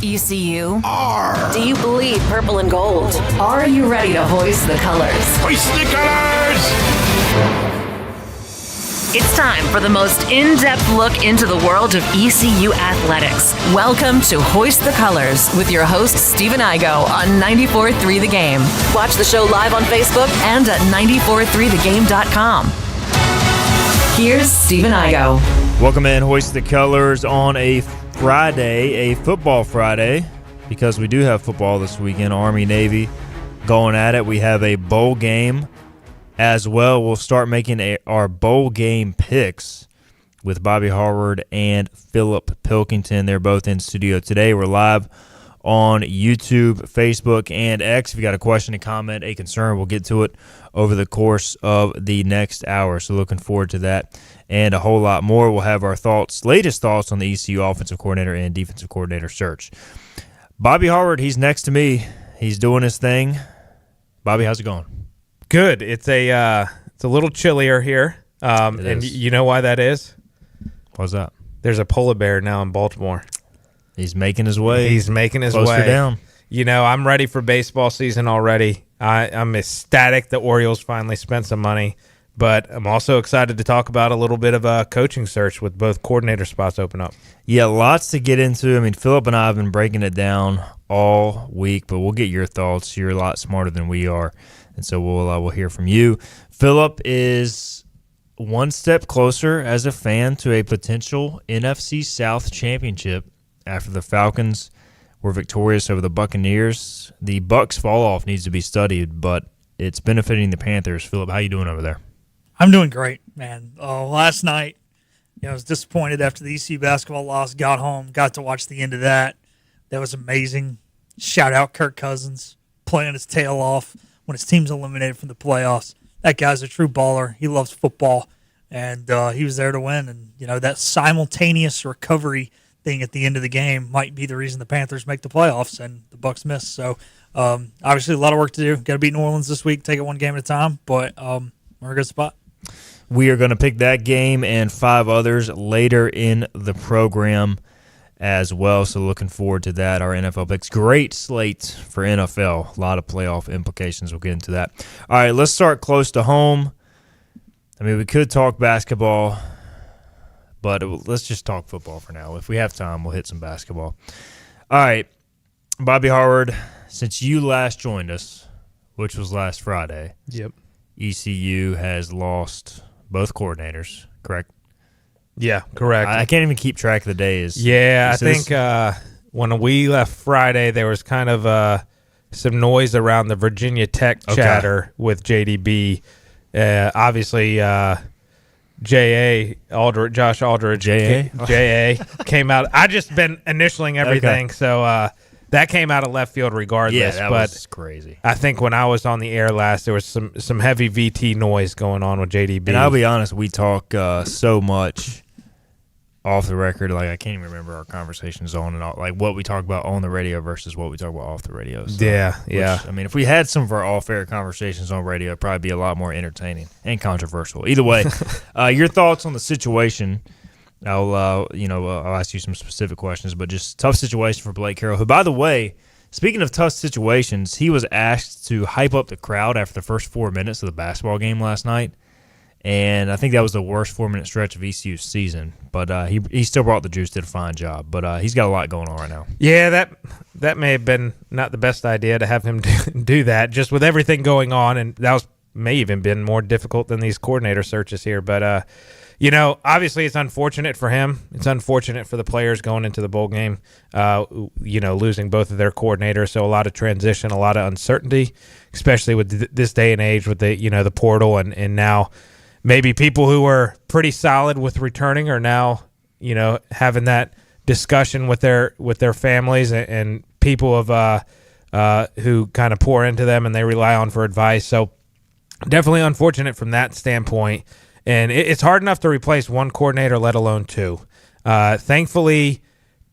ECU? R. Do you bleed purple and gold? Are you ready to hoist the colors? Hoist the colors! It's time for the most in-depth look into the world of ECU athletics. Welcome to Hoist the Colors with your host, Stephen Igo on 94.3 The Game. Watch the show live on Facebook and at 943thegame.com. Here's Stephen Igo. Welcome in, Hoist the Colors on a Friday, a football Friday, because we do have football this weekend, Army-Navy going at it. We have a bowl game as well. We'll start making our bowl game picks with Bobby Harward and Philip Pilkington. They're both in studio today. We're live on YouTube, Facebook, and X. If you got a question, a comment, a concern, we'll get to it over the course of the next hour. So looking forward to that and a whole lot more. We'll have our latest thoughts on the ECU offensive coordinator and defensive coordinator search. Bobby Harward, he's next to me. He's doing his thing. Bobby, how's it going? Good. It's a little chillier here, and you know why that is? What's that? There's a polar bear now in Baltimore. He's making his way. Closer down. You know, I'm ready for baseball season already. I'm ecstatic the Orioles finally spent some money, but I'm also excited to talk about a little bit of a coaching search with both coordinator spots open up. Yeah, lots to get into. I mean, Philip and I have been breaking it down all week, but we'll get your thoughts. You're a lot smarter than we are, and so we'll hear from you. Philip is one step closer as a fan to a potential NFC South championship after the Falcons were victorious over the Buccaneers. The Bucs fall off needs to be studied, but it's benefiting the Panthers. Philip, how you doing over there? I'm doing great, man. Last night, I was disappointed after the ECU basketball loss. Got home, got to watch the end of that. That was amazing. Shout out Kirk Cousins playing his tail off when his team's eliminated from the playoffs. That guy's a true baller. He loves football, and he was there to win. And, that simultaneous recovery thing at the end of the game might be the reason the Panthers make the playoffs and the Bucs miss. So, obviously, a lot of work to do. Got to beat New Orleans this week, take it one game at a time, but we're in a good spot. We are going to pick that game and 5 others later in the program as well, so looking forward to that. Our NFL picks. Great slate for NFL. A lot of playoff implications. We'll get into that. All right, let's start close to home. I mean, we could talk basketball, but let's just talk football for now. If we have time, we'll hit some basketball. All right, Bobby Harward, since you last joined us, which was last Friday, Yep. ECU has lost both coordinators, correct? Yeah, correct. I can't even keep track of the days. Yeah, I think when we left Friday, there was kind of some noise around the Virginia Tech chatter with JDB. Obviously, Josh Aldridge, J.A. came out. I just been initialing everything, so that came out of left field regardless. Yeah, that was crazy. I think when I was on the air last, there was some heavy VT noise going on with JDB. And I'll be honest, we talk so much off the record, like I can't even remember our conversations on and off, like what we talk about on the radio versus what we talk about off the radio. So, yeah. I mean, if we had some of our off-air conversations on radio, it'd probably be a lot more entertaining and controversial. Either way, your thoughts on the situation. I'll ask you some specific questions, but just tough situation for Blake Harrell, who, by the way, speaking of tough situations, he was asked to hype up the crowd after the first 4 minutes of the basketball game last night. And I think that was the worst 4-minute stretch of ECU's season. But he still brought the juice, did a fine job. But he's got a lot going on right now. Yeah, that may have been not the best idea to have him do that, just with everything going on. And that may even been more difficult than these coordinator searches here. But, obviously it's unfortunate for him. It's unfortunate for the players going into the bowl game, losing both of their coordinators. So a lot of transition, a lot of uncertainty, especially with this day and age with the portal and now – maybe people who were pretty solid with returning are now, having that discussion with their families and people who kind of pour into them and they rely on for advice. So definitely unfortunate from that standpoint. And it's hard enough to replace one coordinator, let alone 2. Thankfully,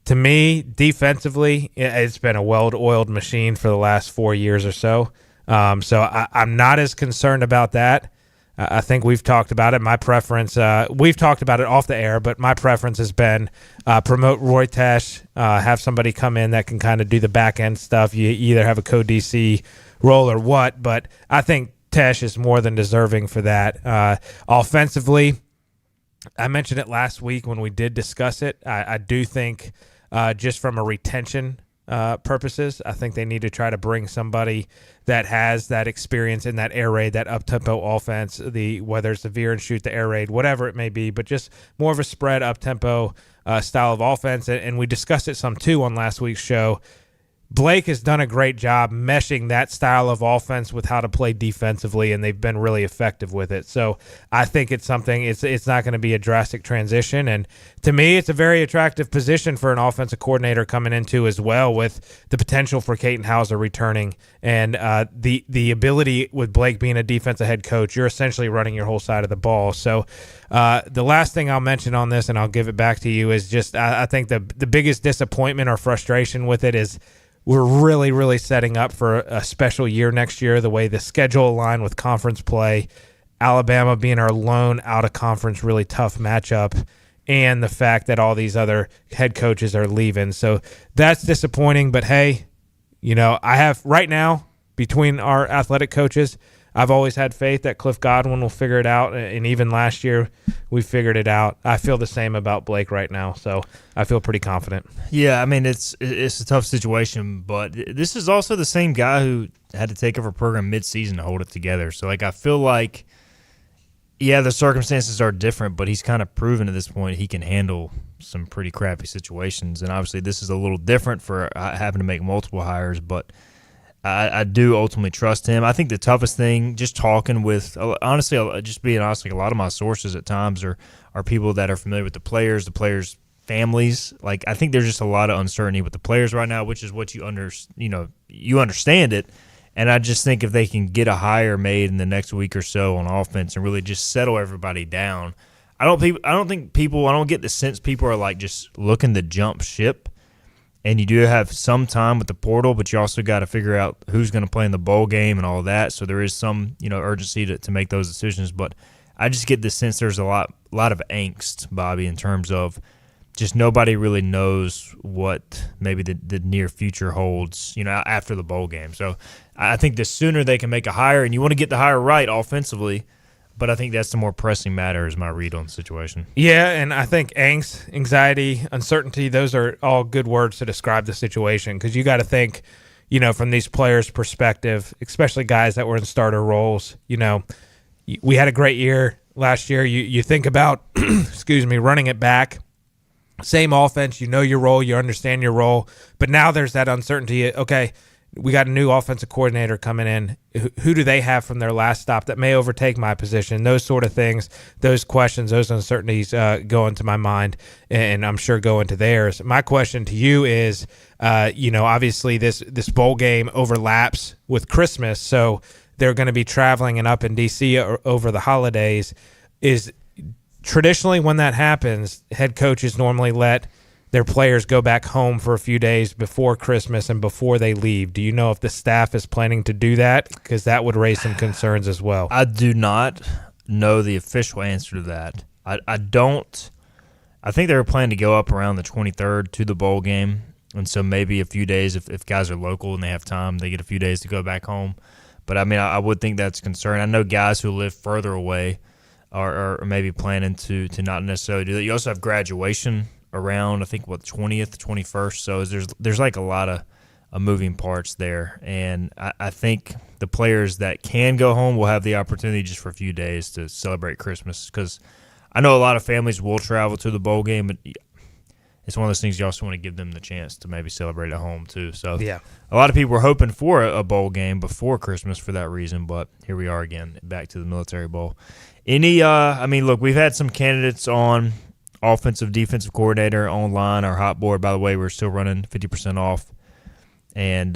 to me, defensively, it's been a well-oiled machine for the last 4 years or so. So I'm not as concerned about that. I think we've talked about it. My preference, we've talked about it off the air, but my preference has been promote Roy Tesh, have somebody come in that can kind of do the back end stuff. You either have a co-DC role or what, but I think Tesh is more than deserving for that. Offensively, I mentioned it last week when we did discuss it. I do think just from a retention purposes, I think they need to try to bring somebody that has that experience in that air raid, that up-tempo offense, whether it's the veer and shoot, the air raid, whatever it may be, but just more of a spread up-tempo style of offense. And we discussed it some too on last week's show. Blake has done a great job meshing that style of offense with how to play defensively, and they've been really effective with it. So I think it's something, it's not going to be a drastic transition. And to me, it's a very attractive position for an offensive coordinator coming into as well, with the potential for Kaiten Hauser returning and the ability with Blake being a defensive head coach. You're essentially running your whole side of the ball. So the last thing I'll mention on this, and I'll give it back to you, is just I think the biggest disappointment or frustration with it is we're really, really setting up for a special year next year, the way the schedule aligned with conference play, Alabama being our lone out-of-conference really tough matchup, and the fact that all these other head coaches are leaving. So that's disappointing, but hey, I have right now, between our athletic coaches, I've always had faith that Cliff Godwin will figure it out, and even last year we figured it out. I feel the same about Blake right now, so I feel pretty confident. Yeah, I mean, it's a tough situation, but this is also the same guy who had to take over a program mid-season to hold it together. So, I feel like, yeah, the circumstances are different, but he's kind of proven at this point he can handle some pretty crappy situations. And obviously this is a little different for having to make multiple hires, but I do ultimately trust him. I think the toughest thing, just talking with, honestly, just being honest, like a lot of my sources at times are people that are familiar with the players' families. Like, I think there's just a lot of uncertainty with the players right now, which is what you understand it. And I just think if they can get a hire made in the next week or so on offense and really just settle everybody down, I don't get the sense people are like just looking to jump ship. And you do have some time with the portal, but you also got to figure out who's going to play in the bowl game and all of that. So there is some, urgency to make those decisions. But I just get the sense there's a lot of angst, Bobby, in terms of just nobody really knows what maybe the near future holds, after the bowl game. So I think the sooner they can make a hire, and you want to get the hire right offensively, but I think that's the more pressing matter is my read on the situation. Yeah, and I think angst, anxiety, uncertainty, those are all good words to describe the situation, because you got to think, from these players' perspective, especially guys that were in starter roles. We had a great year last year. You think about, running it back, same offense, your role, you understand your role, but now there's that uncertainty. Okay, we got a new offensive coordinator coming in. Who do they have from their last stop that may overtake my position? Those sort of things, those questions, those uncertainties go into my mind, and I'm sure go into theirs. My question to you is, obviously this bowl game overlaps with Christmas, so they're going to be traveling and up in D.C. over the holidays. Is traditionally when that happens, head coaches normally let their players go back home for a few days before Christmas and before they leave. Do you know if the staff is planning to do that? Because that would raise some concerns as well. I do not know the official answer to that. I don't. I think they were planning to go up around the 23rd to the bowl game, and so maybe a few days, if guys are local and they have time, they get a few days to go back home. But, I mean, I would think that's a concern. I know guys who live further away are maybe planning to not necessarily do that. You also have graduation around, I think, 20th, 21st. So there's like a lot of moving parts there. And I think the players that can go home will have the opportunity just for a few days to celebrate Christmas, because I know a lot of families will travel to the bowl game, but it's one of those things you also want to give them the chance to maybe celebrate at home too. So yeah, a lot of people were hoping for a bowl game before Christmas for that reason, but here we are again, back to the Military Bowl. Look, we've had some candidates on offensive, defensive coordinator online. Our hot board, by the way, we're still running 50% off. And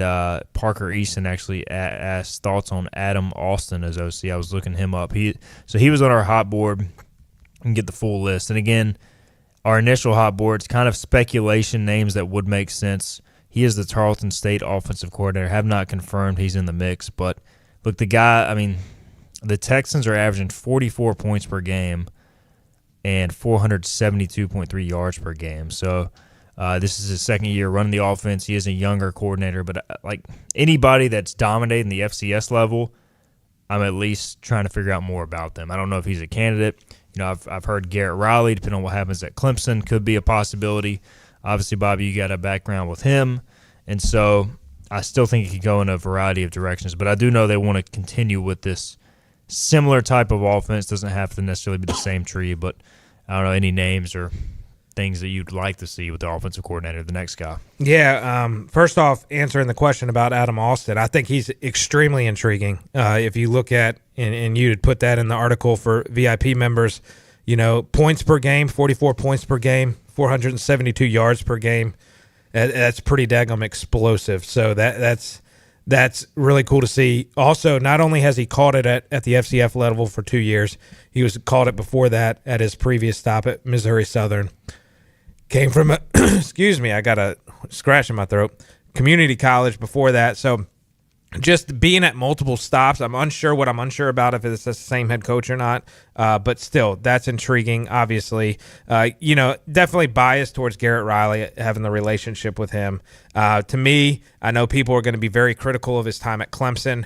Parker Easton actually asked thoughts on Adam Austin as OC. I was looking him up. He was on our hot board. And get the full list. And again, our initial hot board, it's kind of speculation, names that would make sense. He is the Tarleton State offensive coordinator. Have not confirmed he's in the mix. But look, the guy, the Texans are averaging 44 points per game and 472.3 yards per game. So this is his second year running the offense. He is a younger coordinator, but like anybody that's dominating the FCS level, I'm at least trying to figure out more about them. I don't know if he's a candidate. You know, I've heard Garrett Riley, depending on what happens at Clemson, could be a possibility. Obviously, Bobby, you got a background with him, and so I still think he could go in a variety of directions. But I do know they want to continue with this similar type of offense. Doesn't have to necessarily be the same tree, but I don't know any names or things that you'd like to see with the offensive coordinator, the next guy. Yeah, first off, answering the question about Adam Alston, I think he's extremely intriguing. If you look at, and you would put that in the article for VIP members, you know, points per game, 44 points per game, 472 yards per game. That's pretty daggum explosive. So that's really cool to see. Also, not only has he caught it at the FCF level for 2 years, he was caught it before that at his previous stop at Missouri Southern. Came from a, excuse me, I got a scratch in my throat, community college before that. So just being at multiple stops, I'm unsure what I'm unsure about, if it's the same head coach or not. But still, that's intriguing, obviously. You know, definitely biased towards Garrett Riley, having the relationship with him. To me, I know people are going to be very critical of his time at Clemson.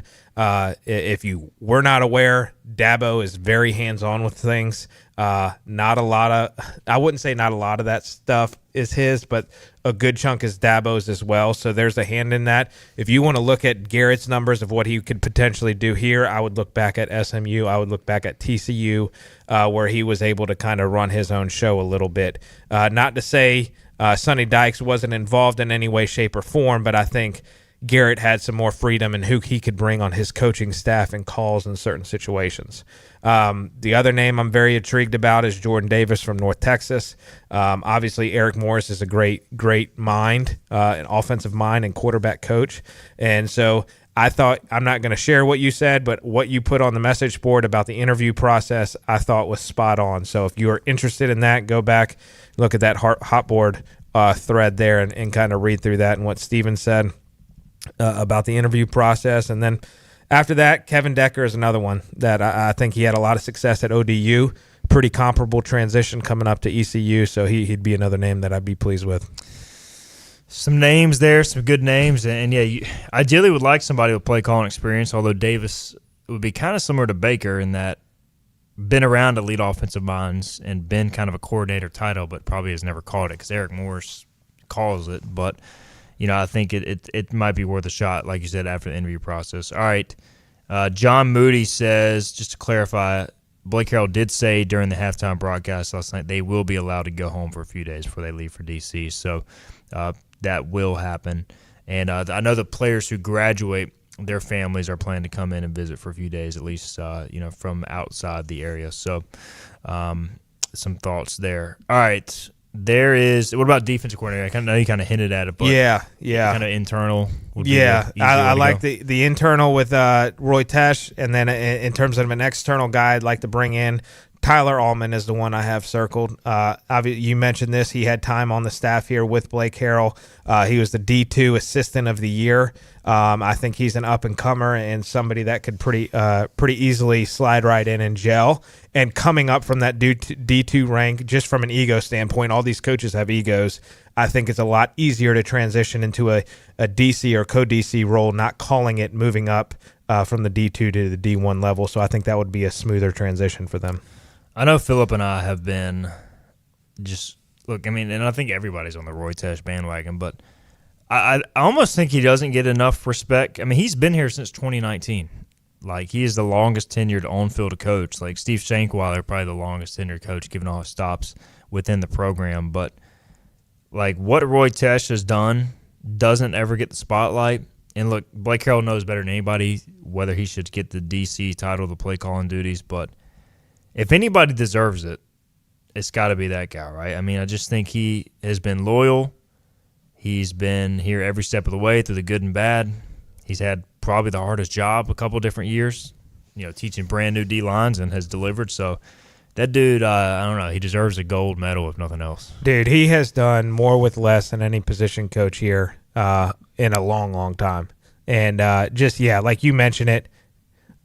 If you were not aware, Dabo is very hands-on with things. Not a lot of, I wouldn't say not a lot of that stuff is his, but a good chunk is Dabo's as well. So there's a hand in that. If you want to look at Garrett's numbers of what he could potentially do here, I would look back at SMU. I would look back at TCU, where he was able to kind of run his own show a little bit. Not to say Sonny Dykes wasn't involved in any way, shape, or form, but I think Garrett had some more freedom in who he could bring on his coaching staff and calls in certain situations. The other name I'm very intrigued about is Jordan Davis from North Texas. Obviously, Eric Morris is a great mind, an offensive mind and quarterback coach. And so I thought, I'm not going to share what you said, but what you put on the message board about the interview process, I thought was spot on. So if you are interested in that, go back, look at that hot board thread there and kind of read through that and what Steven said about the interview process. And then after that, Kevin Decker is another one that I think he had a lot of success at ODU. Pretty comparable transition coming up to ECU, so he'd be another name that I'd be pleased with. Some names there, some good names, and yeah, you ideally would like somebody with play calling experience, although Davis would be kind of similar to Baker in that been around to lead offensive minds and been kind of a coordinator title, but probably has never called it because Eric Morris calls it. But, you know, I think it might be worth a shot, like you said, after the interview process. All right, John Moody says, just to clarify, Blake Harrell did say during the halftime broadcast last night they will be allowed to go home for a few days before they leave for D.C., so that will happen. And I know the players who graduate, their families are planning to come in and visit for a few days, at least from outside the area. So some thoughts there. All right. There is – what about defensive coordinator? I know you kind of hinted at it, but yeah. kind of internal would be I like the internal with Roy Tesh, and then in terms of an external guy, I'd like to bring in Tyler Allman is the one I have circled. You mentioned this. He had time on the staff here with Blake Harrell. He was the D2 Assistant of the Year. I think he's an up-and-comer and somebody that could pretty easily slide right in and gel. And coming up from that D2 rank, just from an ego standpoint, all these coaches have egos. I think it's a lot easier to transition into a DC or co-DC role, not calling it, moving up from the D2 to the D1 level. So I think that would be a smoother transition for them. I know Philip and I have been and I think everybody's on the Roy Tesh bandwagon, but I almost think he doesn't get enough respect. I mean, he's been here since 2019. Like, he is the longest tenured on-field coach. Like, Steve Shankweiler, probably the longest tenured coach, given all his stops within the program. But, like, what Roy Tesh has done doesn't ever get the spotlight. And, look, Blake Harrell knows better than anybody whether he should get the DC title, the play-calling duties. But if anybody deserves it, it's got to be that guy, right? I mean, I just think he has been loyal. He's been here every step of the way through the good and bad. He's had probably the hardest job a couple different years, teaching brand new D-lines, and has delivered. So that dude, I don't know, he deserves a gold medal if nothing else. Dude, he has done more with less than any position coach here in a long, long time. And like you mentioned it,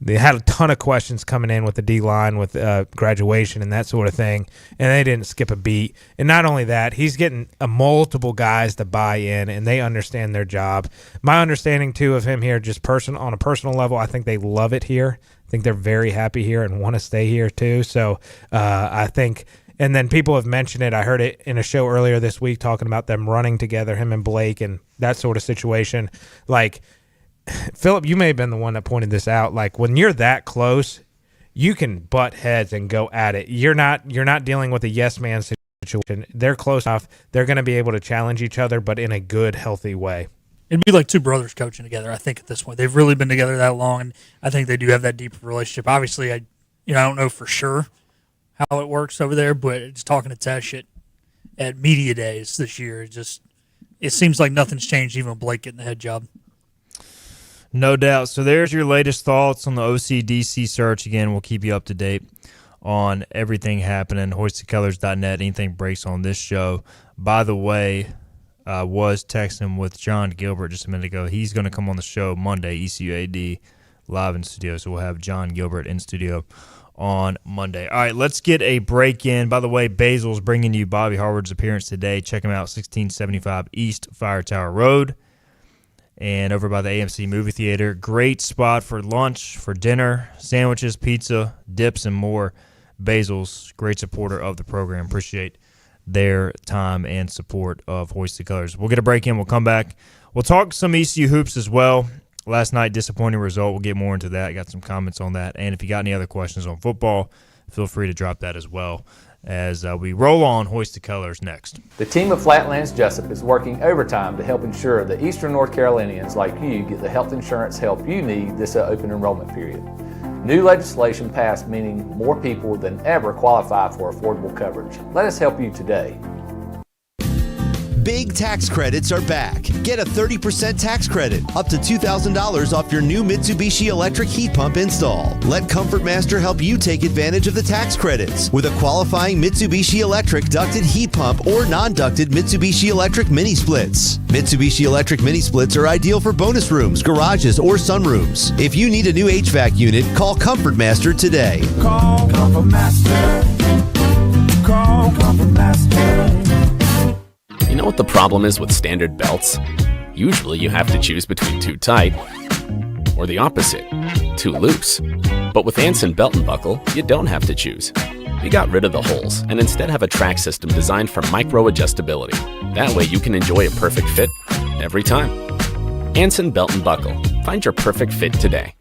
they had a ton of questions coming in with the D-line, with graduation and that sort of thing, and they didn't skip a beat. And not only that, he's getting multiple guys to buy in, and they understand their job. My understanding, too, of him here, just on a personal level, I think they love it here. I think they're very happy here and want to stay here, too. So I think – and then people have mentioned it. I heard it in a show earlier this week talking about them running together, him and Blake, and that sort of situation. Like – Philip, you may have been the one that pointed this out. Like, when you're that close, you can butt heads and go at it. You're not dealing with a yes man situation. They're close enough. They're going to be able to challenge each other, but in a good, healthy way. It'd be like two brothers coaching together, I think, at this point. They've really been together that long, and I think they do have that deep relationship. Obviously, I don't know for sure how it works over there, but just talking to Tesh at media days this year, it seems like nothing's changed, even with Blake getting the head job. No doubt. So there's your latest thoughts on the OCDC search. Again, we'll keep you up to date on everything happening. HoistedColors.net. Anything breaks on this show. By the way, was texting with John Gilbert just a minute ago. He's going to come on the show Monday, ECUAD, live in studio. So we'll have John Gilbert in studio on Monday. All right, let's get a break in. By the way, Basil's bringing you Bobby Harward's appearance today. Check him out, 1675 East Fire Tower Road. And over by the AMC movie theater. Great spot for lunch, for dinner, sandwiches, pizza, dips, and more. Basil's, great supporter of the program. Appreciate their time and support of Hoist the Colors. We'll get a break in. We'll come back. We'll talk some ECU hoops as well. Last night, disappointing result. We'll get more into that. I got some comments on that. And if you got any other questions on football, feel free to drop that as well as we roll on Hoist the Colors next. The team of Flatlands Jessup is working overtime to help ensure that Eastern North Carolinians like you get the health insurance help you need this open enrollment period. New legislation passed meaning more people than ever qualify for affordable coverage. Let us help you today. Big tax credits are back. Get a 30% tax credit, up to $2,000 off your new Mitsubishi electric heat pump install. Let Comfort Master help you take advantage of the tax credits with a qualifying Mitsubishi electric ducted heat pump or non-ducted Mitsubishi electric mini splits. Mitsubishi electric mini splits are ideal for bonus rooms, garages, or sunrooms. If you need a new HVAC unit, call Comfort Master today. Call Comfort Master. Call Comfort Master. You know what the problem is with standard belts? Usually you have to choose between too tight or the opposite, too loose. But with Anson Belt & Buckle, you don't have to choose. We got rid of the holes and instead have a track system designed for micro-adjustability. That way you can enjoy a perfect fit every time. Anson Belt & Buckle. Find your perfect fit today.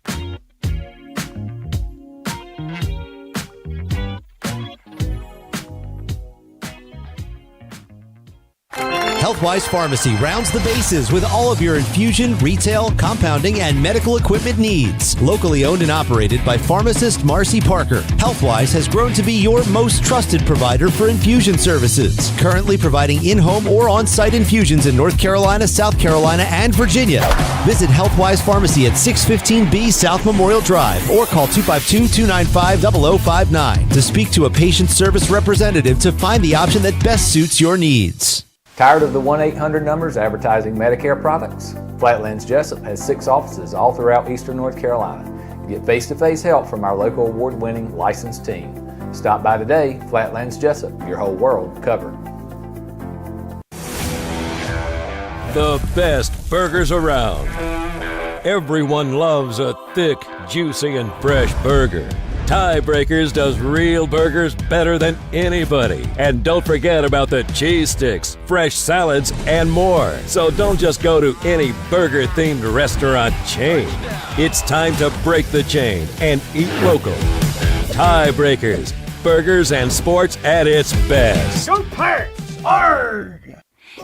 Healthwise Pharmacy rounds the bases with all of your infusion, retail, compounding, and medical equipment needs. Locally owned and operated by pharmacist Marcy Parker, Healthwise has grown to be your most trusted provider for infusion services. Currently providing in-home or on-site infusions in North Carolina, South Carolina, and Virginia. Visit Healthwise Pharmacy at 615B South Memorial Drive or call 252-295-0059 to speak to a patient service representative to find the option that best suits your needs. Tired of the 1-800 numbers advertising Medicare products? Flatlands Jessup has 6 offices all throughout Eastern North Carolina. Get face-to-face help from our local award-winning licensed team. Stop by today. Flatlands Jessup, your whole world covered. The best burgers around. Everyone loves a thick, juicy, and fresh burger. Tiebreakers does real burgers better than anybody. And don't forget about the cheese sticks, fresh salads, and more. So don't just go to any burger-themed restaurant chain. It's time to break the chain and eat local. Tiebreakers, burgers and sports at its best. Go Pirates! Arg!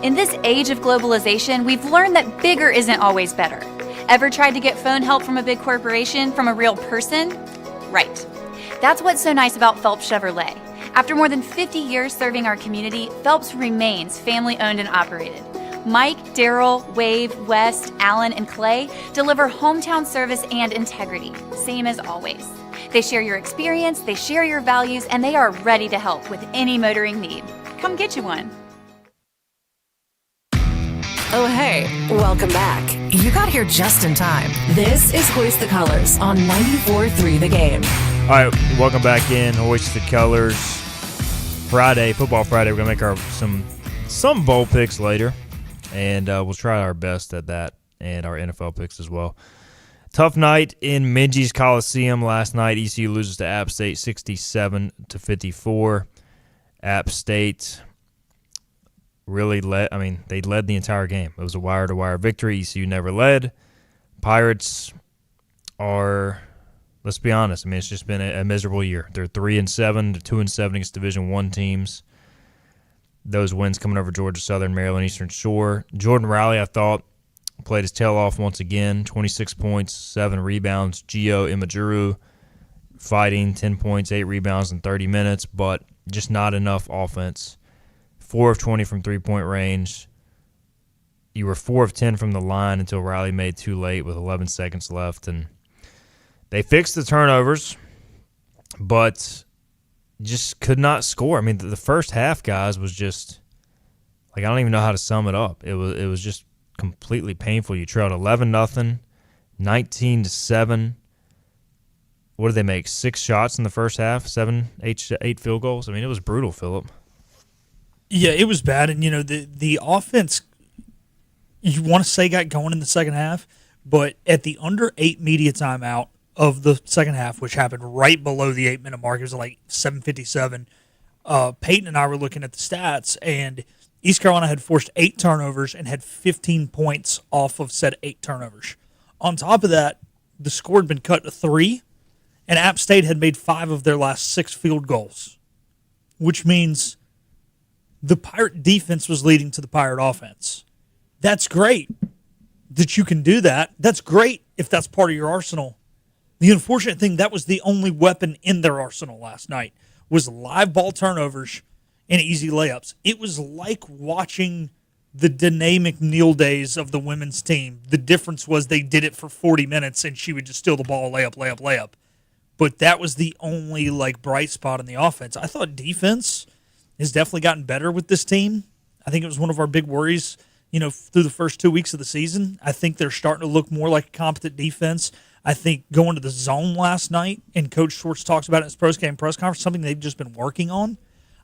In this age of globalization, we've learned that bigger isn't always better. Ever tried to get phone help from a big corporation from a real person? Right. That's what's so nice about Phelps Chevrolet. After more than 50 years serving our community, Phelps remains family-owned and operated. Mike, Daryl, Wave, West, Alan, and Clay deliver hometown service and integrity, same as always. They share your experience, they share your values, and they are ready to help with any motoring need. Come get you one. Oh, hey, welcome back. You got here just in time. This is Hoist the Colors on 94.3 The Game. All right, welcome back in. Hoist the Colors. Friday, Football Friday. We're going to make some bowl picks later, and we'll try our best at that and our NFL picks as well. Tough night in Minges Coliseum last night. ECU loses to App State 67-54. App State really they led the entire game. It was a wire-to-wire victory. ECU never led. Pirates are, let's be honest, it's just been a miserable year. They're 3-7 to 2-7 against Division I teams. Those wins coming over Georgia Southern, Maryland, Eastern Shore. Jordan Riley, I thought, played his tail off once again. 26 points, 7 rebounds. Gio Imajuru fighting 10 points, 8 rebounds in 30 minutes, but just not enough offense. 4 of 20 from three-point range. You were 4 of 10 from the line until Riley made too late with 11 seconds left. And they fixed the turnovers, but just could not score. I mean, the first half, guys, was just I don't even know how to sum it up. It was just completely painful. You trailed 11-0, 19-7. What did they make? 6 shots in the first half, 8 field goals. I mean, it was brutal, Phillip. Yeah, it was bad. And, the offense, you want to say got going in the second half, but at the under 8 media timeout of the second half, which happened right below the 8-minute mark, it was like 7:57, Peyton and I were looking at the stats, and East Carolina had forced 8 turnovers and had 15 points off of said 8 turnovers. On top of that, the score had been cut to 3, and App State had made 5 of their last 6 field goals, which means the Pirate defense was leading to the Pirate offense. That's great that you can do that. That's great if that's part of your arsenal. The unfortunate thing, that was the only weapon in their arsenal last night, was live ball turnovers and easy layups. It was like watching the Danae McNeil days of the women's team. The difference was they did it for 40 minutes, and she would just steal the ball, layup. But that was the only bright spot in the offense. I thought defense has definitely gotten better with this team. I think it was one of our big worries, through the first 2 weeks of the season. I think they're starting to look more like a competent defense. I think going to the zone last night, and Coach Schwartz talks about it in his post-game press conference, something they've just been working on.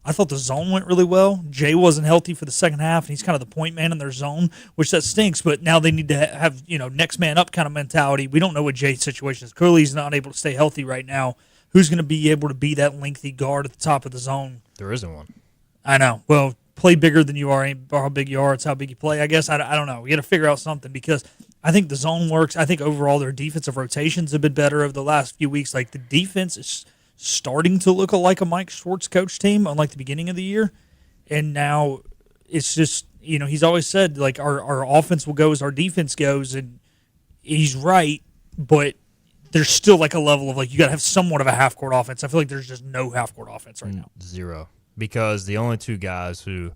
I thought the zone went really well. Jay wasn't healthy for the second half, and he's kind of the point man in their zone, which that stinks, but now they need to have, next man up kind of mentality. We don't know what Jay's situation is. Clearly he's not able to stay healthy right now. Who's going to be able to be that lengthy guard at the top of the zone? There isn't one. I know. Well, play bigger than you are, ain't how big you are. It's how big you play. I guess I don't know. We got to figure out something because I think the zone works. I think overall their defensive rotations have been better over the last few weeks. The defense is starting to look like a Mike Schwartz coach team, unlike the beginning of the year. And now it's just, he's always said, our offense will go as our defense goes, and he's right, but there's still a level of you got to have somewhat of a half-court offense. I feel like there's just no half-court offense right now. Zero. Because the only 2 guys who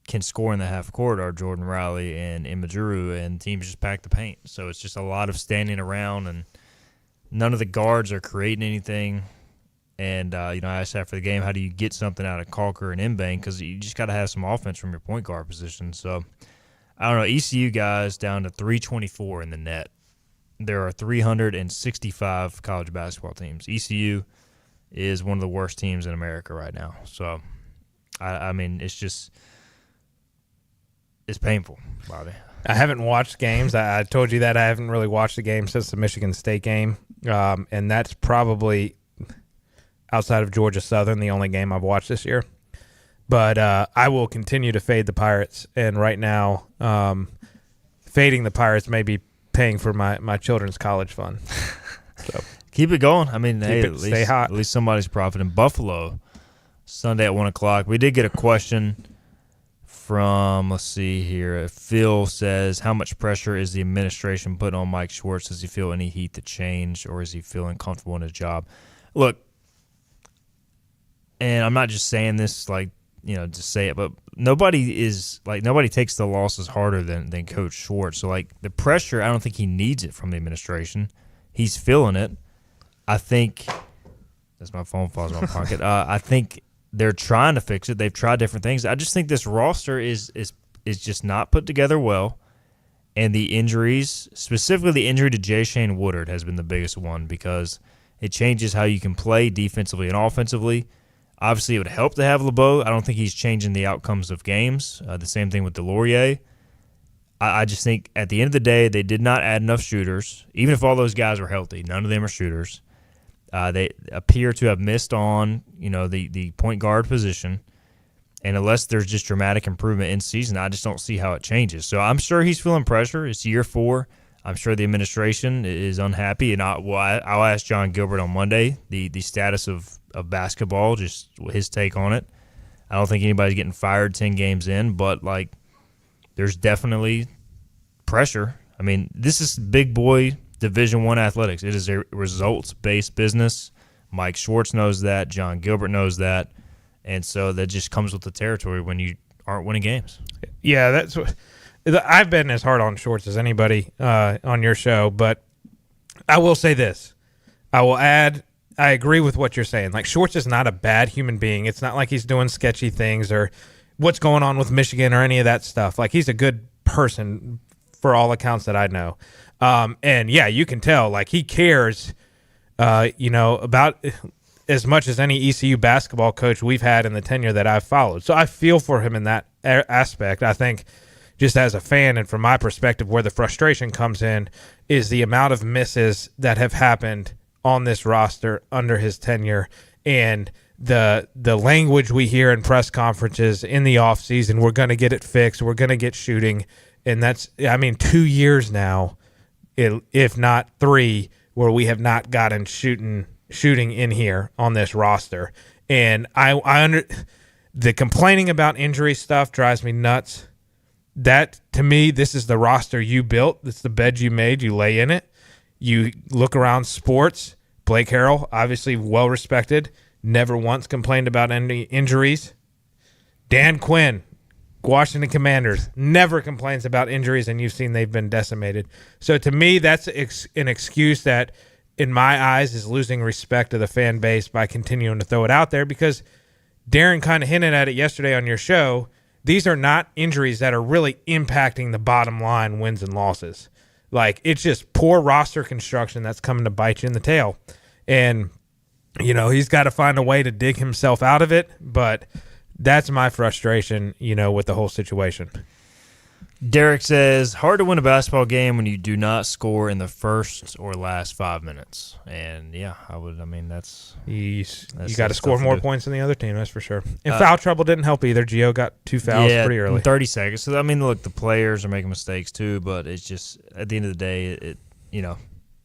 can score in the half court are Jordan Riley and Imajuru, and teams just pack the paint. So it's just a lot of standing around, and none of the guards are creating anything. And, I asked after the game, how do you get something out of Calker and Mbang? Because you just got to have some offense from your point guard position. So, I don't know, ECU guys down to 324 in the net. There are 365 college basketball teams. ECU is one of the worst teams in America right now. So, I mean, it's painful, Bobby. I haven't watched games. I told you that I haven't really watched a game since the Michigan State game, and that's probably, outside of Georgia Southern, the only game I've watched this year. But I will continue to fade the Pirates, and right now fading the Pirates may be paying for my children's college fund. So keep it going. I mean, stay hot. At least somebody's profiting. Buffalo, Sunday at 1 o'clock. We did get a question from, let's see here. Phil says, how much pressure is the administration putting on Mike Schwartz? Does he feel any heat to change, or is he feeling comfortable in his job? Look, and I'm not just saying this just say it, but nobody takes the losses harder than Coach Schwartz. So, the pressure, I don't think he needs it from the administration. He's feeling it. I think – that's my phone falls in my pocket. I think they're trying to fix it. They've tried different things. I just think this roster is just not put together well, and the injuries, specifically the injury to Jay Shane Woodard, has been the biggest one because it changes how you can play defensively and offensively. Obviously, it would help to have LeBeau. I don't think he's changing the outcomes of games. The same thing with Delorier. I just think at the end of the day, they did not add enough shooters. Even if all those guys were healthy, none of them are shooters. They appear to have missed on, the point guard position. And unless there's just dramatic improvement in season, I just don't see how it changes. So I'm sure he's feeling pressure. It's year 4. I'm sure the administration is unhappy. And I'll ask John Gilbert on Monday the status of basketball, just his take on it. I don't think anybody's getting fired 10 games in, but, there's definitely pressure. I mean, this is big boy Division I athletics. It is a results-based business. Mike Schwartz knows that. John Gilbert knows that. And so that just comes with the territory when you aren't winning games. Yeah, that's what I've been as hard on Schwartz as anybody on your show, but I will say this. I will add, I agree with what you're saying. Schwartz is not a bad human being. It's not like he's doing sketchy things or what's going on with Michigan or any of that stuff. He's a good person for all accounts that I know. And, yeah, you can tell, he cares, about as much as any ECU basketball coach we've had in the tenure that I've followed. So I feel for him in that aspect. I think just as a fan and from my perspective where the frustration comes in is the amount of misses that have happened on this roster under his tenure and the language we hear in press conferences in the offseason. We're going to get it fixed. We're going to get shooting. And that's, 2 years now, if not 3, where we have not gotten shooting in here on this roster. And the complaining about injury stuff drives me nuts. That, to me, this is the roster you built. It's the bed you made. You lay in it. You look around sports. Blake Harrell, obviously well-respected, never once complained about any injuries. Dan Quinn, Washington Commanders, never complains about injuries, and you've seen they've been decimated. So to me, that's an excuse that, in my eyes, is losing respect to the fan base by continuing to throw it out there because Darren kind of hinted at it yesterday on your show. These are not injuries that are really impacting the bottom line wins and losses. It's just poor roster construction that's coming to bite you in the tail. And, he's got to find a way to dig himself out of it, but that's my frustration, with the whole situation. Derek says, hard to win a basketball game when you do not score in the first or last 5 minutes. And, yeah, that's you got to score more points than the other team, that's for sure. And foul trouble didn't help either. Gio got 2 fouls pretty early. 30 seconds. So, look, the players are making mistakes too, but it's just, at the end of the day,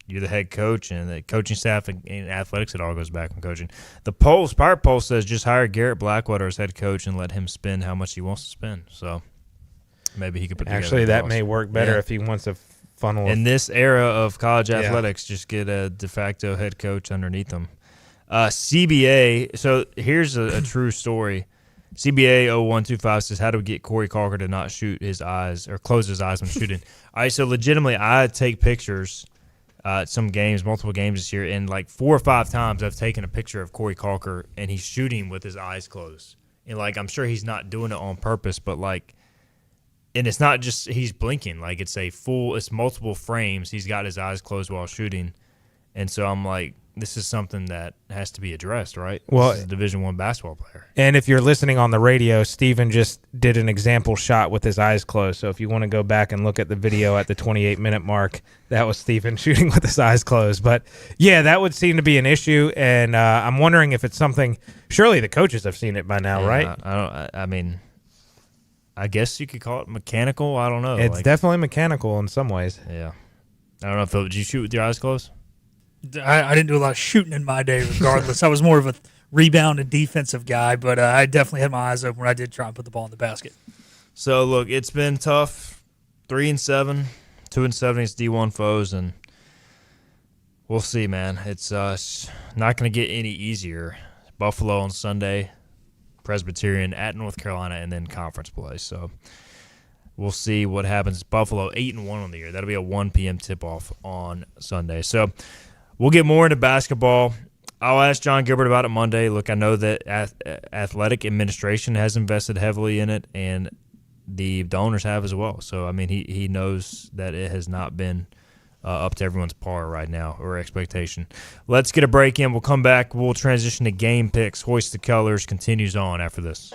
you're the head coach and the coaching staff and athletics, it all goes back on coaching. The Pirate poll says just hire Garrett Blackwater as head coach and let him spend how much he wants to spend. So, maybe he could put together. Actually, that may work better if he wants a funnel. In this era of college athletics, just get a de facto head coach underneath him. CBA, so here's a true story. CBA 0125 says, how do we get Corey Calker to not shoot his eyes or close his eyes when shooting? All right, so legitimately, I take pictures at some games, multiple games this year, and 4 or 5 times I've taken a picture of Corey Calker, and he's shooting with his eyes closed. And, I'm sure he's not doing it on purpose, but, and it's not just he's blinking. It's multiple frames. He's got his eyes closed while shooting. And so I'm this is something that has to be addressed, right? Well, this is a Division I basketball player. And if you're listening on the radio, Steven just did an example shot with his eyes closed. So if you want to go back and look at the video at the 28-minute mark, that was Steven shooting with his eyes closed. But, yeah, that would seem to be an issue. And I'm wondering if it's something – surely the coaches have seen it by now, right? I guess you could call it mechanical. I don't know. It's definitely mechanical in some ways. Yeah. I don't know, Phil. Did you shoot with your eyes closed? I didn't do a lot of shooting in my day regardless. I was more of a rebound and defensive guy, but I definitely had my eyes open when I did try and put the ball in the basket. So, look, it's been tough. 3-7, 2-7 against D1 foes, and we'll see, man. It's not going to get any easier. Buffalo on Sunday, Presbyterian at North Carolina, and then conference play. So we'll see what happens. Buffalo 8-1 on the year. That'll be a 1 p.m. tip-off on Sunday. So we'll get more into basketball. I'll ask John Gilbert about it Monday. Look, I know that athletic administration has invested heavily in it, and the owners have as well. So, I mean, he knows that it has not been up to everyone's par right now or expectation. Let's get a break in. We'll come back. We'll transition to game picks. Hoist the Colors continues on after this.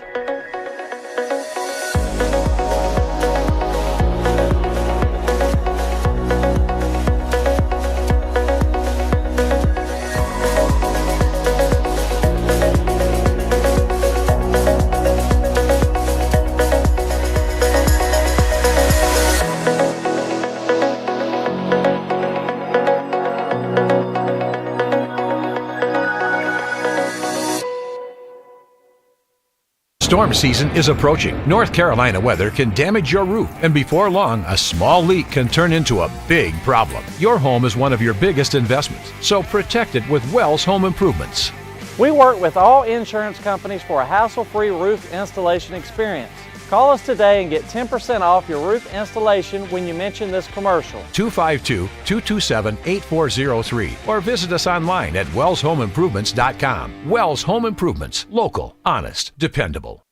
Storm season is approaching. North Carolina weather can damage your roof, and before long, a small leak can turn into a big problem. Your home is one of your biggest investments, so protect it with Wells Home Improvements. We work with all insurance companies for a hassle-free roof installation experience. Call us today and get 10% off your roof installation when you mention this commercial. 252-227-8403 or visit us online at wellshomeimprovements.com. Wells Home Improvements. Local, honest, dependable.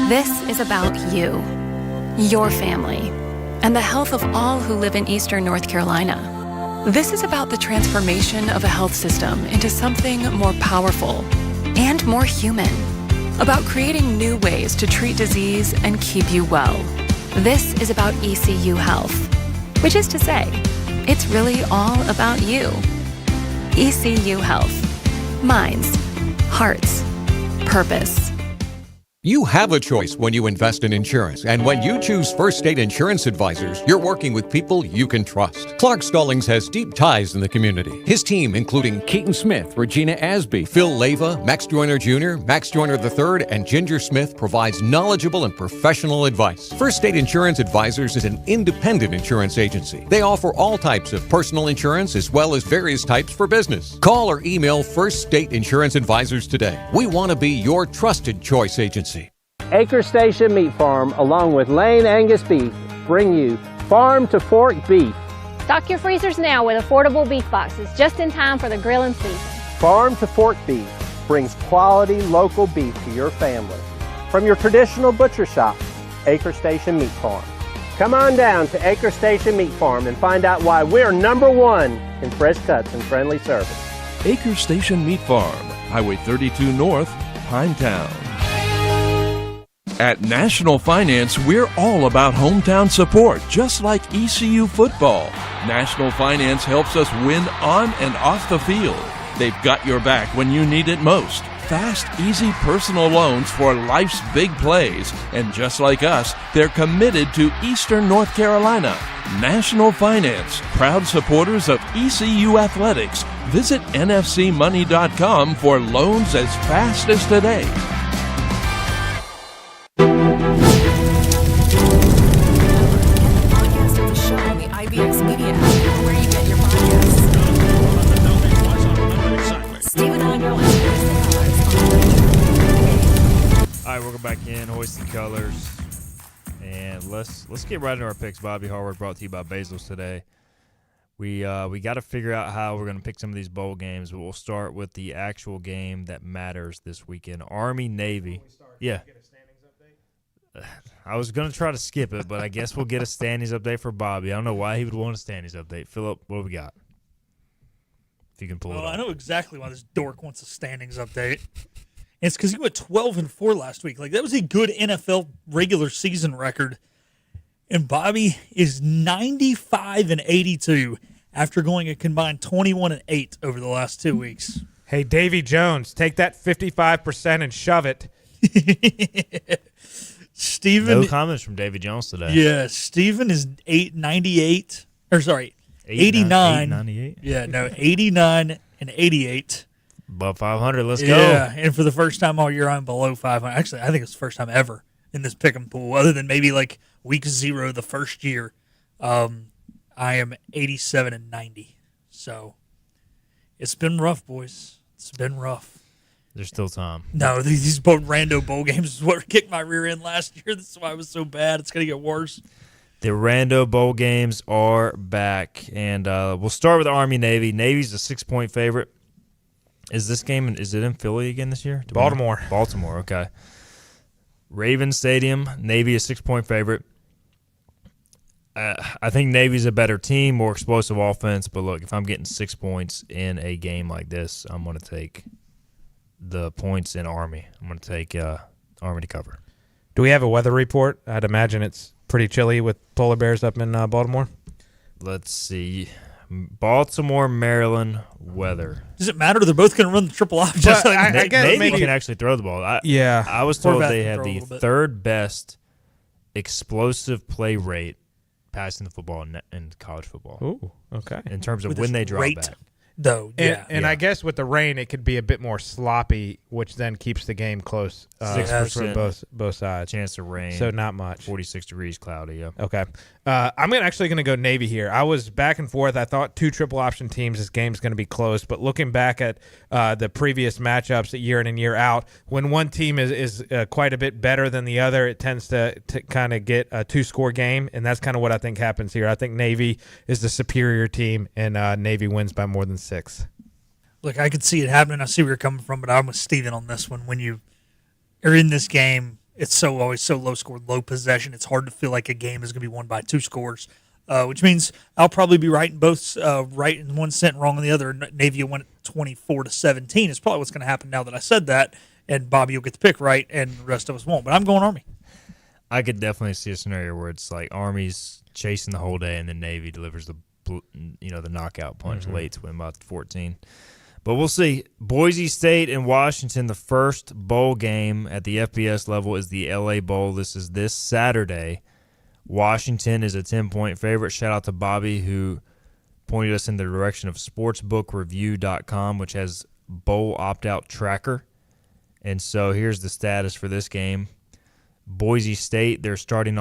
This is about you, your family, and the health of all who live in Eastern North Carolina. This is about the transformation of a health system into something more powerful and more human. About creating new ways to treat disease and keep you well. This is about ECU Health, which is to say, it's really all about you. ECU Health. Minds, hearts, purpose. You have a choice when you invest in insurance, and when you choose First State Insurance Advisors, you're working with people you can trust. Clark Stallings has deep ties in the community. His team, including Keaton Smith, Regina Asby, Phil Leyva, Max Joyner Jr., Max Joyner III, and Ginger Smith, provides knowledgeable and professional advice. First State Insurance Advisors is an independent insurance agency. They offer all types of personal insurance as well as various types for business. Call or email First State Insurance Advisors today. We want to be your trusted choice agency. Acre Station Meat Farm, along with Lane Angus Beef, bring you farm to fork beef. Stock your freezers now with affordable beef boxes, just in time for the grilling season. Farm to fork beef brings quality local beef to your family. From your traditional butcher shop, Acre Station Meat Farm. Come on down to Acre Station Meat Farm and find out why we're #1 in fresh cuts and friendly service. Acre Station Meat Farm, Highway 32 North, Pinetown. At National Finance, we're all about hometown support, just like ECU football. National Finance helps us win on and off the field. They've got your back when you need it most. Fast, easy personal loans for life's big plays. And just like us, they're committed to Eastern North Carolina. National Finance, proud supporters of ECU athletics. Visit nfcmoney.com for loans as fast as today. Welcome back in, Hoist the Colors, and let's get right into our picks. Bobby Harward, brought to you by Basil's today. We got to figure out how we're going to pick some of these bowl games, but we'll start with the actual game that matters this weekend. Army Navy. Yeah. I was going to try to skip it, but I guess we'll get a standings update for Bobby. I don't know why he would want a standings update. Philip, what do we got? If you can pull it up. I know exactly why this dork wants a standings update. And it's because he went 12-4 last week. Like, that was a good NFL regular season record. And Bobby is 95-82 after going a combined 21-8 over the last 2 weeks. Hey, Davy Jones, take that 55% and shove it. No comments from Davy Jones today. Yeah, Steven is 89. 89. Yeah, no, 89-88. Above 500, let's go. Yeah, and for the first time all year, I'm below 500. Actually, I think it's the first time ever in this pick'em pool, other than maybe like week 0 the first year. I am 87-90. So it's been rough, boys. It's been rough. There's still time. No, these rando bowl games is what kicked my rear end last year. That's why it was so bad. It's going to get worse. The rando bowl games are back, and we'll start with Army Navy. Navy's a 6-point favorite. Is this game, is it in Philly again this year? Baltimore. Baltimore, okay. Ravens Stadium, Navy is 6-point favorite. I think Navy's a better team, more explosive offense. But look, if I'm getting 6 points in a game like this, I'm going to take the points in Army. I'm going to take Army to cover. Do we have a weather report? I'd imagine it's pretty chilly with polar bears up in Baltimore. Let's see. Baltimore, Maryland weather. Does it matter? They're both going to run the triple option. But I guess Navy maybe can actually throw the ball. I was told Quarterback they can have throw a the little bit. third best explosive play rate passing the football in college football. Ooh, okay. In terms of With when this they drop rate, back. though, yeah. And I guess with the rain, it could be a bit more sloppy, which then keeps the game close. 6% for both sides. Chance of rain. So not much. 46 degrees, cloudy. Yeah. Okay. I'm actually going to go Navy here. I was back and forth. I thought 2 triple option teams, this game's going to be close. But looking back at the previous matchups year in and year out, when one team is quite a bit better than the other, it tends to kind of get a 2-score game. And that's kind of what I think happens here. I think Navy is the superior team, and Navy wins by more than 6. Look, I could see it happening. I see where you're coming from, but I'm with Steven on this one. When you are in this game, it's always so low scored, low possession. It's hard to feel like a game is going to be won by 2 scores, which means I'll probably be right in both, right in one set and wrong in the other. Navy won 24-17 is probably what's going to happen now that I said that, and Bobby will get the pick right, and the rest of us won't. But I'm going Army. I could definitely see a scenario where it's like Army's chasing the whole day, and then Navy delivers the knockout punch late to win by 14. But we'll see. Boise State and Washington, the first bowl game at the FBS level is the LA Bowl. This is this Saturday. Washington is a 10-point favorite. Shout out to Bobby, who pointed us in the direction of sportsbookreview.com, which has bowl opt-out tracker. And so here's the status for this game. Boise State, their starting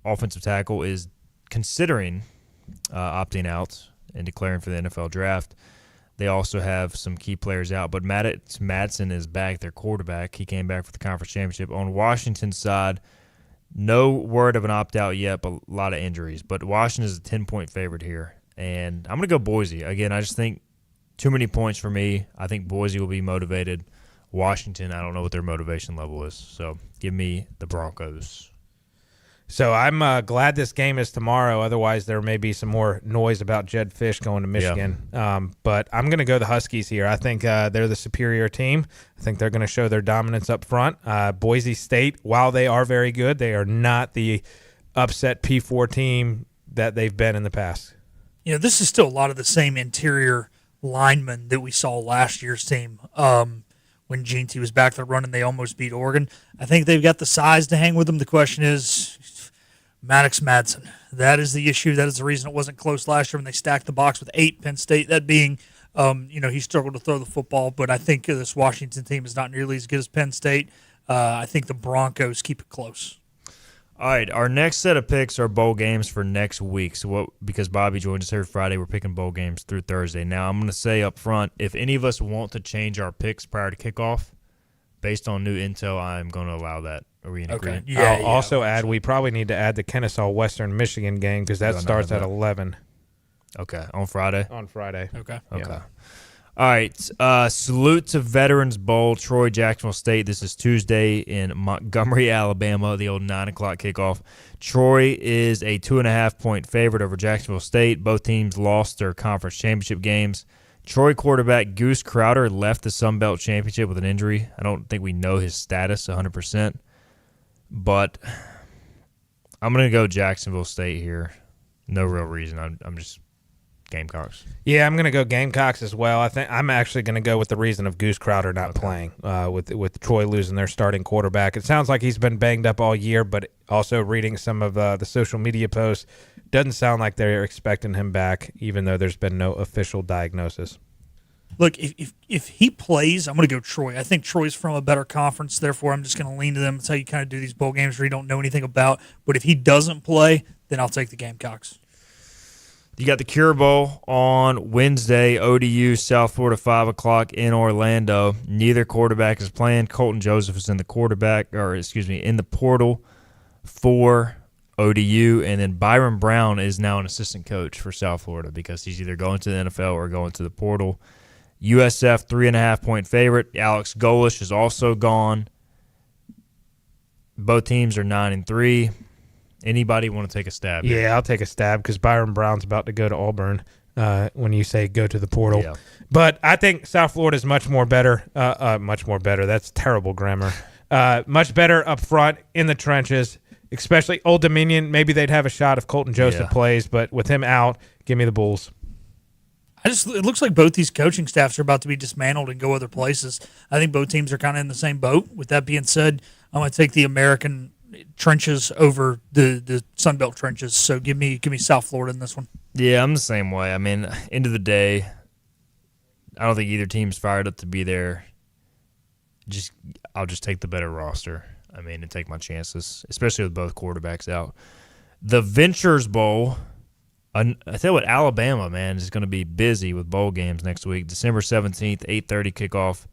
offensive tackle, is considering opting out and declaring for the NFL draft. They also have some key players out, but Madsen is back, their quarterback. He came back for the conference championship. On Washington's side, no word of an opt-out yet, but a lot of injuries. But Washington is a 10-point favorite here, and I'm going to go Boise. Again, I just think too many points for me. I think Boise will be motivated. Washington, I don't know what their motivation level is, so give me the Broncos. So I'm glad this game is tomorrow. Otherwise, there may be some more noise about Jed Fish going to Michigan. Yeah. But I'm going to go the Huskies here. I think they're the superior team. I think they're going to show their dominance up front. Boise State, while they are very good, they are not the upset P4 team that they've been in the past. You know, this is still a lot of the same interior linemen that we saw last year's team. When Gene T was back there running, they almost beat Oregon. I think they've got the size to hang with them. The question is Maddox Madsen. That is the issue. That is the reason it wasn't close last year when they stacked the box with 8. Penn State, that being, he struggled to throw the football. But I think this Washington team is not nearly as good as Penn State. I think the Broncos keep it close. All right, our next set of picks are bowl games for next week. So because Bobby joined us every Friday, we're picking bowl games through Thursday. Now, I'm going to say up front, if any of us want to change our picks prior to kickoff, based on new intel, I'm going to allow that. Are we in agreement? I'll also add, we probably need to add the Kennesaw Western Michigan game because that starts at 11. Okay, on Friday? On Friday. Okay. Yeah. All right, salute to Veterans Bowl, Troy, Jacksonville State. This is Tuesday in Montgomery, Alabama, the old 9 o'clock kickoff. Troy is a 2.5-point favorite over Jacksonville State. Both teams lost their conference championship games. Troy quarterback Goose Crowder left the Sun Belt Championship with an injury. I don't think we know his status 100%, but I'm going to go Jacksonville State here. No real reason. I'm just Gamecocks. Yeah, I'm going to go Gamecocks as well. I think I'm actually going to go with the reason of Goose Crowder not playing, with Troy losing their starting quarterback. It sounds like he's been banged up all year, but also reading some of the social media posts, doesn't sound like they're expecting him back, even though there's been no official diagnosis. Look, if he plays, I'm going to go Troy. I think Troy's from a better conference, therefore I'm just going to lean to them. That's how you kind of do these bowl games where you don't know anything about. But if he doesn't play, then I'll take the Gamecocks. You got the Cure Bowl on Wednesday, ODU, South Florida, 5 o'clock in Orlando. Neither quarterback is playing. Colton Joseph is in the in the portal for ODU, and then Byron Brown is now an assistant coach for South Florida because he's either going to the NFL or going to the portal. USF 3.5-point favorite. Alex Golish is also gone. Both teams are 9-3. Anybody want to take a stab? Yeah, I'll take a stab because Byron Brown's about to go to Auburn when you say go to the portal. Yeah. But I think South Florida is much more better. Much more better. That's terrible grammar. Much better up front in the trenches, especially Old Dominion. Maybe they'd have a shot if Colton Joseph plays, but with him out, give me the Bulls. It looks like both these coaching staffs are about to be dismantled and go other places. I think both teams are kind of in the same boat. With that being said, I'm going to take the American trenches over the Sun Belt trenches. So give me South Florida in this one. Yeah, I'm the same way. I mean, end of the day, I don't think either team's fired up to be there. I'll just take the better roster. I mean, and take my chances, especially with both quarterbacks out. The Ventures Bowl, I tell you what, Alabama, man, is going to be busy with bowl games next week. December 17th, 8:30 kickoff,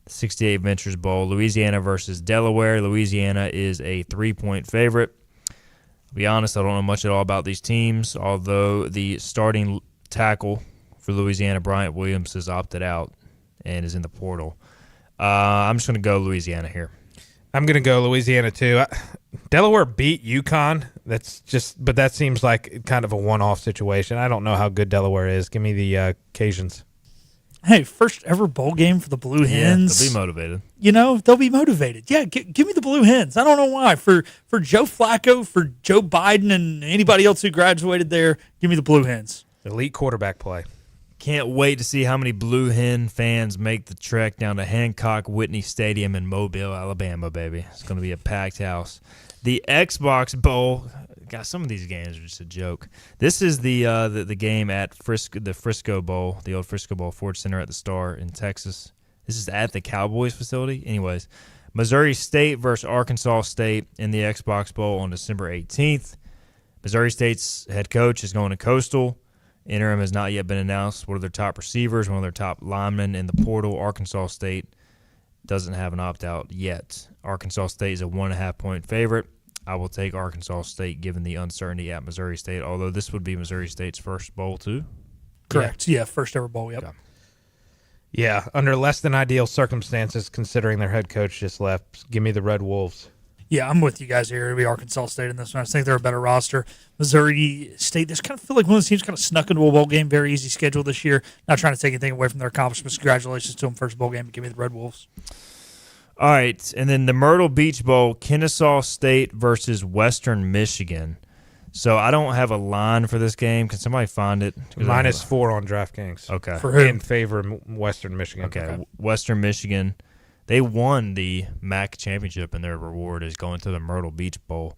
68 Ventures Bowl. Louisiana versus Delaware. Louisiana is a 3-point favorite. To be honest, I don't know much at all about these teams, although the starting tackle for Louisiana, Bryant Williams, has opted out and is in the portal. I'm just going to go Louisiana here. I'm going to go Louisiana too. Delaware beat UConn. But that seems like kind of a one-off situation. I don't know how good Delaware is. Give me the Cajuns. Hey, first ever bowl game for the Blue Hens. They'll be motivated. They'll be motivated. Yeah, give me the Blue Hens. I don't know why. For Joe Flacco, for Joe Biden, and anybody else who graduated there, give me the Blue Hens. Elite quarterback play. Can't wait to see how many Blue Hen fans make the trek down to Hancock Whitney Stadium in Mobile, Alabama, baby. It's going to be a packed house. The Xbox Bowl. God, some of these games are just a joke. This is the game at the Frisco Bowl, the old Frisco Bowl, Ford Center at the Star in Texas. This is at the Cowboys facility. Anyways, Missouri State versus Arkansas State in the Xbox Bowl on December 18th. Missouri State's head coach is going to Coastal. Interim has not yet been announced. One of their top receivers, one of their top linemen in the portal. Arkansas State doesn't have an opt-out yet. Arkansas State is a 1.5-point favorite. I will take Arkansas State given the uncertainty at Missouri State, although this would be Missouri State's first bowl too. Correct. Yeah, first ever bowl, yep. Yeah, under less than ideal circumstances considering their head coach just left. Give me the Red Wolves. Yeah, I'm with you guys here. It'll be Arkansas State in this one. I think they're a better roster. Missouri State, they just kind of feel like one of those teams kind of snuck into a bowl game. Very easy schedule this year. Not trying to take anything away from their accomplishments. Congratulations to them. First bowl game. But give me the Red Wolves. All right, and then the Myrtle Beach Bowl, Kennesaw State versus Western Michigan. So I don't have a line for this game. Can somebody find it? -4 on DraftKings. Okay. For who? In favor of Western Michigan. Okay. Western Michigan. They won the MAC championship, and their reward is going to the Myrtle Beach Bowl.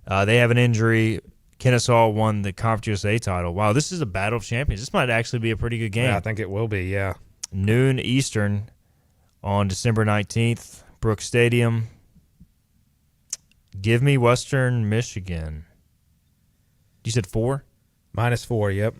They have an injury. Kennesaw won the Conference USA title. Wow, this is a battle of champions. This might actually be a pretty good game. Yeah, I think it will be, yeah. Noon Eastern on December 19th, Brooks Stadium. Give me Western Michigan. You said 4? -4, yep.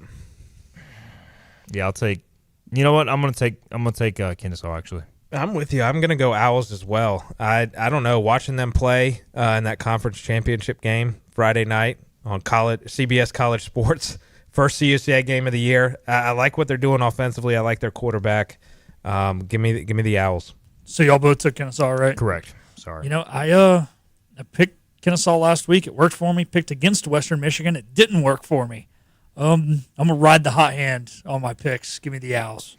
Yeah, I'll take. You know what? I'm gonna take Kennesaw actually. I'm with you. I'm going to go Owls as well. I don't know. Watching them play in that conference championship game Friday night on CBS College Sports, first CUCA game of the year. I like what they're doing offensively. I like their quarterback. Give me the Owls. So y'all both took Kennesaw, right? Correct. Sorry. I picked Kennesaw last week. It worked for me. Picked against Western Michigan. It didn't work for me. I'm going to ride the hot hand on my picks. Give me the Owls.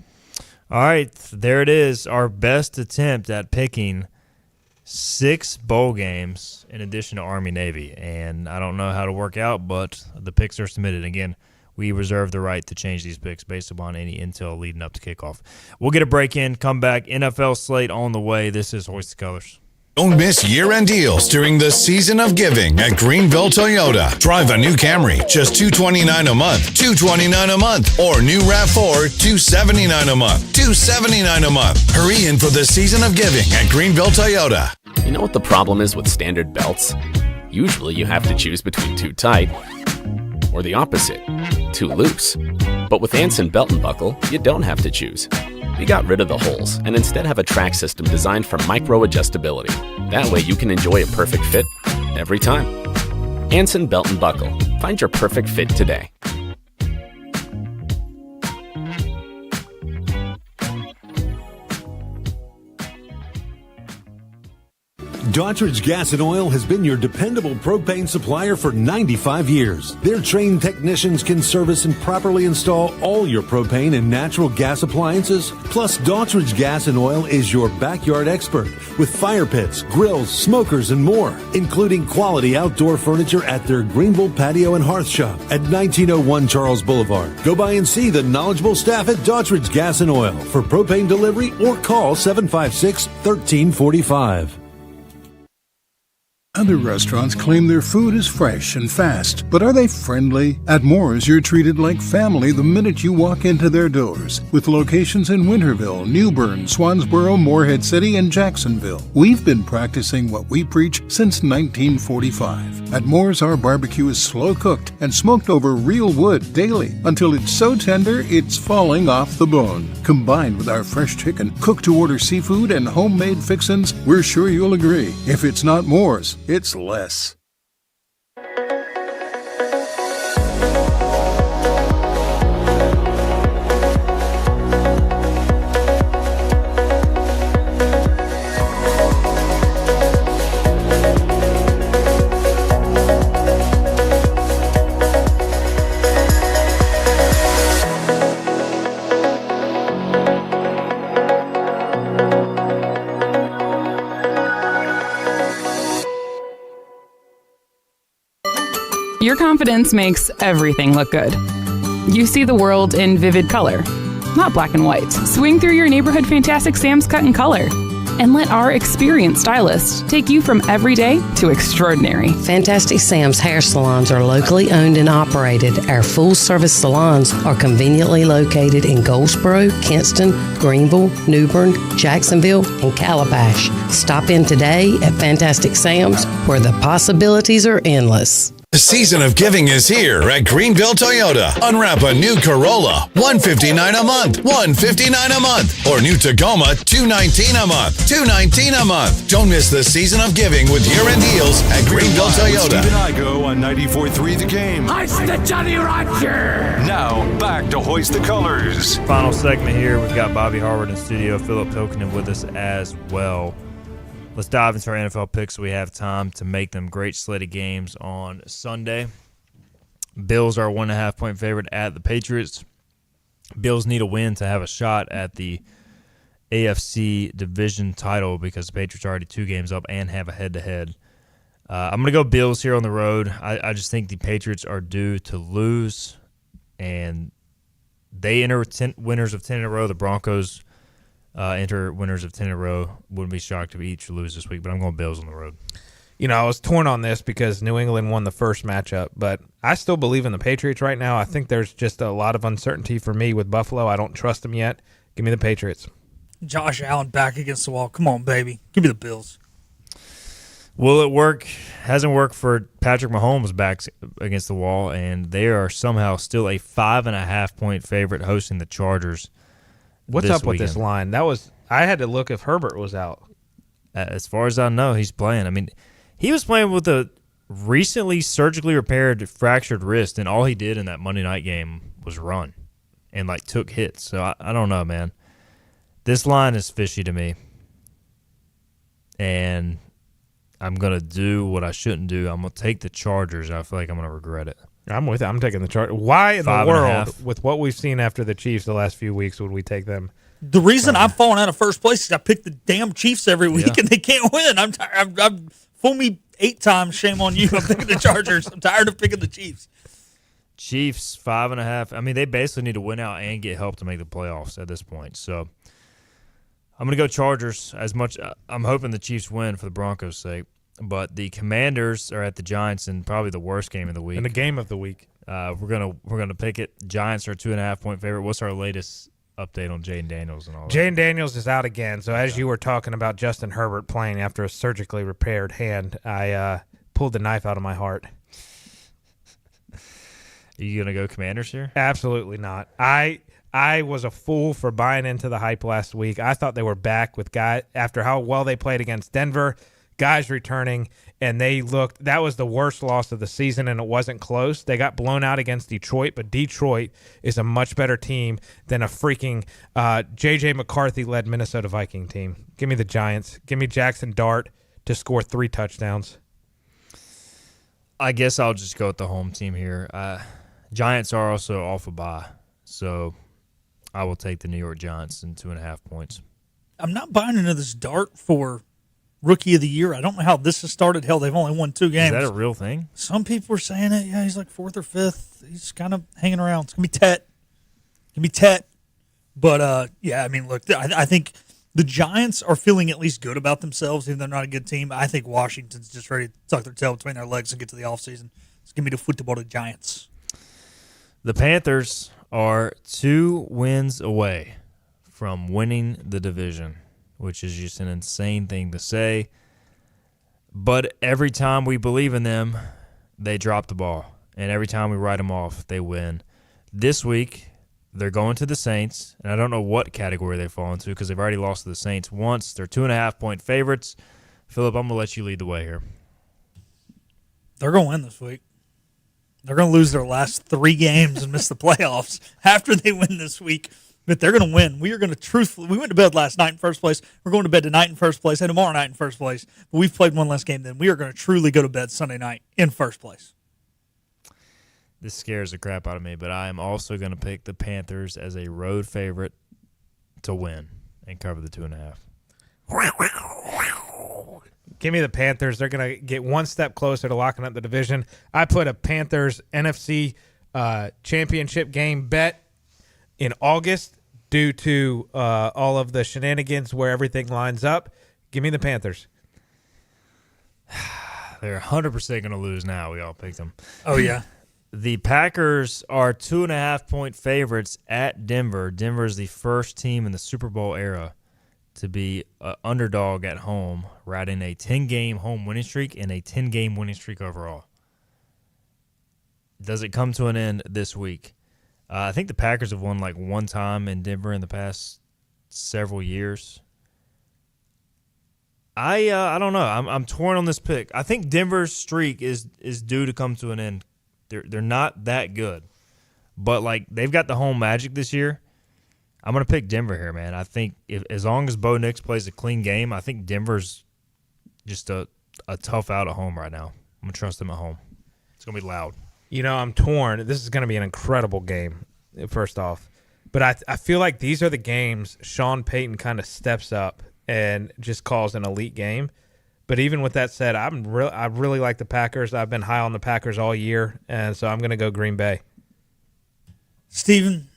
All right, there it is, our best attempt at picking 6 bowl games in addition to Army-Navy. And I don't know how to work out, but the picks are submitted. Again, we reserve the right to change these picks based upon any intel leading up to kickoff. We'll get a break in, come back, NFL slate on the way. This is Hoist the Colors. Don't miss year-end deals during the Season of Giving at Greenville Toyota. Drive a new Camry, just $229 a month, $229 a month. Or new RAV4, $279 a month, $279 a month. Hurry in for the Season of Giving at Greenville Toyota. You know what the problem is with standard belts? Usually you have to choose between too tight or the opposite, too loose. But with Anson Belt and Buckle, you don't have to choose. We got rid of the holes and instead have a track system designed for micro-adjustability. That way you can enjoy a perfect fit every time. Anson Belt and Buckle. Find your perfect fit today. Daughtridge Gas and Oil has been your dependable propane supplier for 95 years. Their trained technicians can service and properly install all your propane and natural gas appliances. Plus, Daughtridge Gas and Oil is your backyard expert with fire pits, grills, smokers, and more, including quality outdoor furniture at their Greenville Patio and Hearth Shop at 1901 Charles Boulevard. Go by and see the knowledgeable staff at Daughtridge Gas and Oil for propane delivery or call 756-1345. Other restaurants claim their food is fresh and fast, but are they friendly? At Moore's, you're treated like family the minute you walk into their doors, with locations in Winterville, New Bern, Swansboro, Morehead City, and Jacksonville. We've been practicing what we preach since 1945. At Moore's, our barbecue is slow cooked and smoked over real wood daily until it's so tender it's falling off the bone. Combined with our fresh chicken, cooked-to-order seafood, and homemade fixins, we're sure you'll agree. If it's not Moore's, it's less. Your confidence makes everything look good. You see the world in vivid color, not black and white. Swing through your neighborhood Fantastic Sam's Cut in Color and let our experienced stylists take you from everyday to extraordinary. Fantastic Sam's hair salons are locally owned and operated. Our full-service salons are conveniently located in Goldsboro, Kinston, Greenville, New Bern, Jacksonville, and Calabash. Stop in today at Fantastic Sam's, where the possibilities are endless. The season of giving is here at Greenville Toyota. Unwrap a new Corolla, $159 a month, $159 a month. Or new Tacoma, $219 a month, $219 a month. Don't miss the season of giving with year-end deals at Greenville Toyota. Steve and I go on 94.3 The Game. Hoist the Johnny Roger! Now, back to Hoist the Colors. Final segment here. We've got Bobby Harward in studio, Philip Tokinen with us as well. Let's dive into our NFL picks so we have time to make them. Great slate of games on Sunday. Bills are a 1.5-point favorite at the Patriots. Bills need a win to have a shot at the AFC division title because the Patriots are already 2 games up and have a head-to-head. I'm going to go Bills here on the road. I just think the Patriots are due to lose, and they enter winners of 10 in a row. The Broncos enter winners of 10 in a row. Wouldn't be shocked if each lose this week, but I'm going Bills on the road. You know, I was torn on this because New England won the first matchup, but I still believe in the Patriots right now. I think there's just a lot of uncertainty for me with Buffalo. I don't trust them yet. Give me the Patriots. Josh Allen back against the wall. Come on, baby. Give me the Bills. Will it work? Hasn't worked for Patrick Mahomes back against the wall, and they are somehow still a 5.5-point favorite hosting the Chargers. What's up with this line? I had to look if Herbert was out. As far as I know, he's playing. I mean, he was playing with a recently surgically repaired fractured wrist, and all he did in that Monday night game was run and, took hits. So I don't know, man. This line is fishy to me, and I'm going to do what I shouldn't do. I'm going to take the Chargers, and I feel like I'm going to regret it. I'm with it. I'm taking the Chargers. Why in the world, with what we've seen after the Chiefs the last few weeks, would we take them? The reason I'm falling out of first place is I pick the damn Chiefs every week and they can't win. I'm tired. I'm fool me 8 times. Shame on you. I'm picking the Chargers. I'm tired of picking the Chiefs. Chiefs 5.5. I mean, they basically need to win out and get help to make the playoffs at this point. So I'm going to go Chargers. As much I'm hoping the Chiefs win for the Broncos' sake. But the Commanders are at the Giants in probably the worst game of the week. In the game of the week. We're gonna pick it. Giants are a 2.5-point favorite. What's our latest update on Jaden Daniels and all that? Jaden Daniels is out again. So as you were talking about Justin Herbert playing after a surgically repaired hand, I pulled the knife out of my heart. Are you gonna go Commanders here? Absolutely not. I was a fool for buying into the hype last week. I thought they were back with guys after how well they played against Denver. Guys returning, and that was the worst loss of the season, and it wasn't close. They got blown out against Detroit, but Detroit is a much better team than a freaking J.J. McCarthy-led Minnesota Viking team. Give me the Giants. Give me Jackson Dart to score 3 touchdowns. I guess I'll just go with the home team here. Giants are also off a bye, so I will take the New York Giants in 2.5 points. I'm not buying into this dart for Rookie of the Year. I don't know how this has started. Hell, they've only won 2 games. Is that a real thing? Some people are saying it. Yeah, he's like 4th or 5th. He's kind of hanging around. It's going to be Tet. But, yeah, I mean, look, I think the Giants are feeling at least good about themselves, even though they're not a good team. I think Washington's just ready to tuck their tail between their legs and get to the offseason. It's going to be the football to Giants. The Panthers are 2 wins away from winning the division, which is just an insane thing to say. But every time we believe in them, they drop the ball. And every time we write them off, they win. This week, they're going to the Saints, and I don't know what category they fall into because they've already lost to the Saints once. They're 2.5-point favorites. Philip, I'm going to let you lead the way here. They're going to win this week. They're going to lose their last 3 games and miss the playoffs after they win this week. But they're going to win. We are going to truthfully – we went to bed last night in first place. We're going to bed tonight in first place and tomorrow night in first place. But we've played one less game than we are going to truly go to bed Sunday night in first place. This scares the crap out of me, but I am also going to pick the Panthers as a road favorite to win and cover the 2.5. Give me the Panthers. They're going to get one step closer to locking up the division. I put a Panthers NFC championship game bet in August due to all of the shenanigans where everything lines up. Give me the Panthers. They're 100% going to lose now. We all picked them. Oh, yeah. The Packers are 2.5-point favorites at Denver. Denver is the first team in the Super Bowl era to be an underdog at home, riding a 10-game home winning streak and a 10-game winning streak overall. Does it come to an end this week? I think the Packers have won like one time in Denver in the past several years. I don't know. I'm torn on this pick. I think Denver's streak is due to come to an end. They're not that good, but like they've got the home magic this year. I'm gonna pick Denver here, man. I think as long as Bo Nix plays a clean game, I think Denver's just a tough out at home right now. I'm gonna trust them at home. It's gonna be loud. You know, I'm torn. This is gonna be an incredible game. First off, but I feel like these are the games Sean Payton kind of steps up and just calls an elite game. But even with that said, I really like the Packers. I've been high on the Packers all year, and so I'm going to go Green Bay. Steven,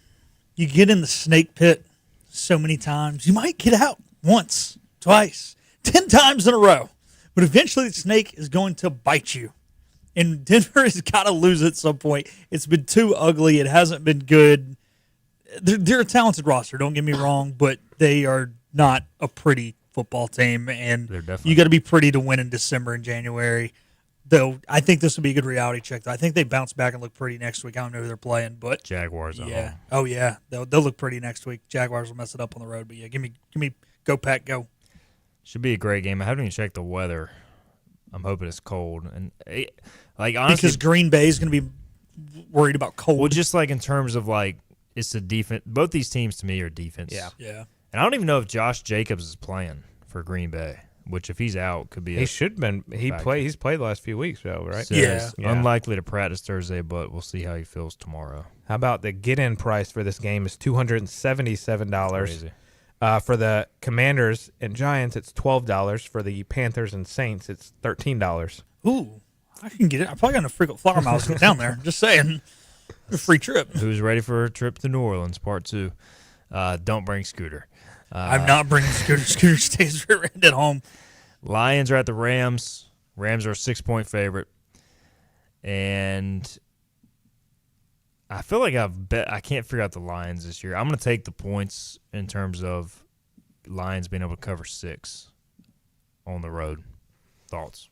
you get in the snake pit so many times. You might get out once, twice, 10 times in a row. But eventually the snake is going to bite you. And Denver has got to lose at some point. It's been too ugly. It hasn't been good. They're a talented roster, don't get me wrong, but they are not a pretty football team, and you got to be pretty to win in December and January. Though I think this will be a good reality check. Though I think they bounce back and look pretty next week. I don't know who they're playing, but Jaguars. Yeah. Oh yeah, they'll look pretty next week. Jaguars will mess it up on the road, but yeah, give me go Pack go. Should be a great game. I haven't even checked the weather. I'm hoping it's cold and like honestly, because Green Bay is going to be worried about cold. Well, just like in terms of like it's the defense. Both these teams to me are defense. Yeah. And I don't even know if Josh Jacobs is playing for Green Bay, which if he's out could be. He should have been. He's played the last few weeks, though, right? So unlikely to practice Thursday, but we'll see how he feels tomorrow. How about the get-in price for this game is $277. For the Commanders and Giants, it's $12. For the Panthers and Saints, it's $13. Ooh, I can get it. I'm probably going to Flyer Miles to get down there. Just saying. A free trip. Who's ready for a trip to New Orleans, part 2? Don't bring Scooter. I'm not bringing Scooter. Scooter stays rear end at home. Lions are at the Rams. Rams are a 6-point favorite. And I feel like I can't figure out the Lions this year. I'm going to take the points in terms of Lions being able to cover 6 on the road. Thoughts?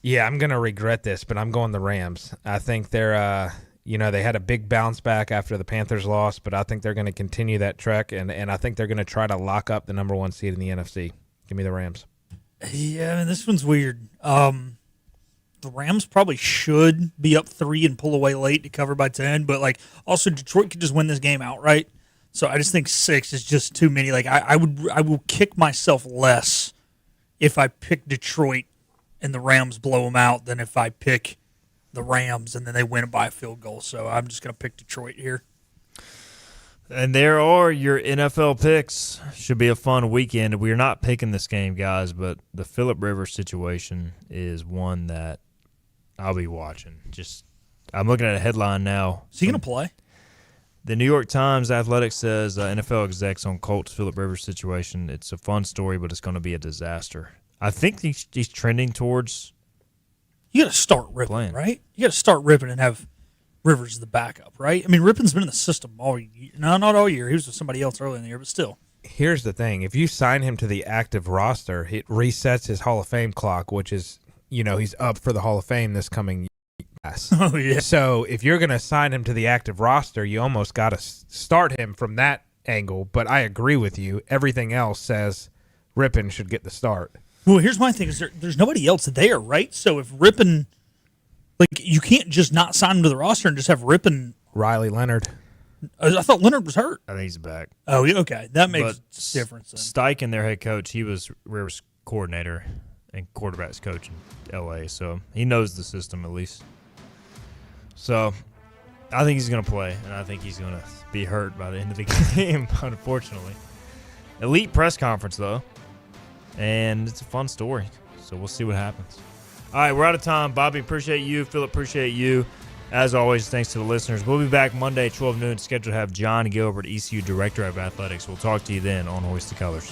Yeah, I'm going to regret this, but I'm going the Rams. I think they're they had a big bounce back after the Panthers lost, but I think they're going to continue that trek, and I think they're going to try to lock up the number 1 seed in the NFC. Give me the Rams. Yeah, I mean, this one's weird. The Rams probably should be up 3 and pull away late to cover by 10, but like also Detroit could just win this game outright. So I just think 6 is just too many. Like I will kick myself less if I pick Detroit and the Rams blow them out than if I pick the Rams and then they win it by a field goal. So I'm just going to pick Detroit here. And there are your NFL picks. Should be a fun weekend. We're not picking this game, guys, but the Phillip Rivers situation is one that I'll be watching. I'm looking at a headline now. Is he going to play? The New York Times Athletics says NFL execs on Colts Phillip Rivers situation. It's a fun story, but it's going to be a disaster. I think he's trending towards. You got to start ripping, right? You got to start ripping and have Rivers the backup, right? I mean, Rippon's been in the system all year. No, not all year. He was with somebody else early in the year, but still. Here's the thing. If you sign him to the active roster, it resets his Hall of Fame clock, which is, he's up for the Hall of Fame this coming year. Oh, yeah. So if you're going to sign him to the active roster, you almost got to start him from that angle. But I agree with you. Everything else says Rippon should get the start. Well, here's my thing: is there's nobody else there, right? So if Rippon, you can't just not sign him to the roster and just have Rippon. Riley Leonard. I thought Leonard was hurt. I think he's back. Oh, okay, that makes a difference. Then. Steichen, their head coach, he was Rivers' coordinator and quarterbacks coach in L.A., so he knows the system at least. So I think he's going to play, and I think he's going to be hurt by the end of the game, unfortunately. Elite press conference, though, and it's a fun story, so we'll see what happens. All right, we're out of time. Bobby, appreciate you. Phillip, appreciate you. As always, thanks to the listeners. We'll be back Monday, 12 noon, scheduled to have John Gilbert, ECU Director of Athletics. We'll talk to you then on Hoist the Colors.